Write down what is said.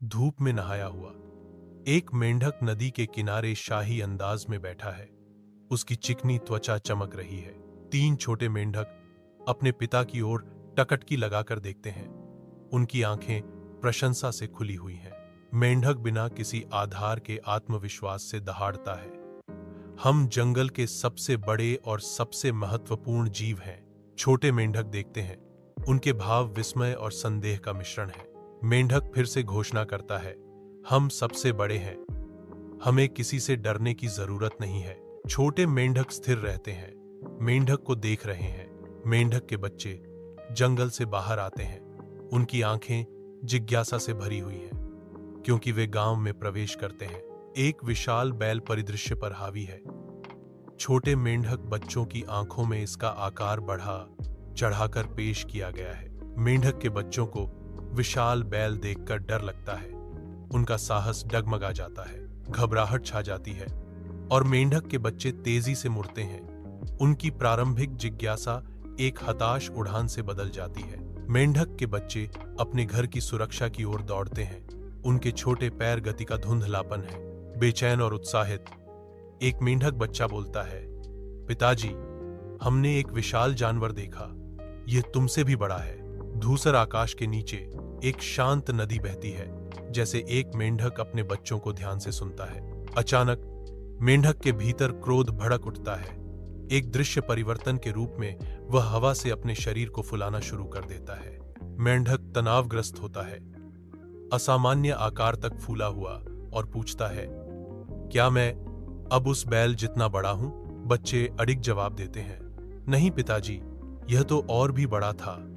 धूप में नहाया हुआ एक मेंढक नदी के किनारे शाही अंदाज में बैठा है। उसकी चिकनी त्वचा चमक रही है। तीन छोटे मेंढक अपने पिता की ओर टकटकी लगाकर देखते हैं। उनकी आंखें प्रशंसा से खुली हुई हैं। मेंढक बिना किसी आधार के आत्मविश्वास से दहाड़ता है। हम जंगल के सबसे बड़े और सबसे महत्वपूर्ण जीव हैं। छोटे मेंढक देखते हैं। उनके भाव विस्मय और संदेह का मिश्रण है। मेंढक फिर से घोषणा करता है, हम सबसे बड़े हैं। हमें किसी से डरने की जरूरत नहीं है। छोटे मेंढक स्थिर रहते हैं, मेंढक को देख रहे हैं। मेंढक के बच्चे जंगल से बाहर आते हैं। उनकी आंखें जिज्ञासा से भरी हुई हैं, क्योंकि वे गांव में प्रवेश करते हैं। एक विशाल बैल परिदृश्य पर हावी है। छोटे मेंढक बच्चों की आंखों में इसका आकार बढ़ा चढ़ाकर पेश किया गया है। मेंढक के बच्चों को विशाल बैल देखकर डर लगता है। उनका साहस डगमगा जाता है, घबराहट छा जाती है और मेंढक के बच्चे तेजी से मुड़ते हैं। उनकी प्रारंभिक जिज्ञासा एक हताश उड़ान से बदल जाती है। मेंढक के बच्चे अपने घर की सुरक्षा की ओर दौड़ते हैं। उनके छोटे पैर गति का धुंधलापन है, बेचैन और उत्साहित। एक मेंढक बच्चा बोलता है, पिताजी, हमने एक विशाल जानवर देखा। यह तुमसे भी बड़ा है। धूसर आकाश के नीचे एक शांत नदी बहती है, जैसे एक मेंढक अपने बच्चों को ध्यान से सुनता है। अचानक मेंढक के भीतर क्रोध भड़क उठता है। एक दृश्य परिवर्तन के रूप में वह हवा से अपने शरीर को फुलाना शुरू कर देता है। मेंढक तनावग्रस्त होता है, असामान्य आकार तक फूला हुआ, और पूछता है, क्या मैं अब उस बैल जितना बड़ा हूं? बच्चे अडिग जवाब देते हैं, नहीं पिताजी, यह तो और भी बड़ा था।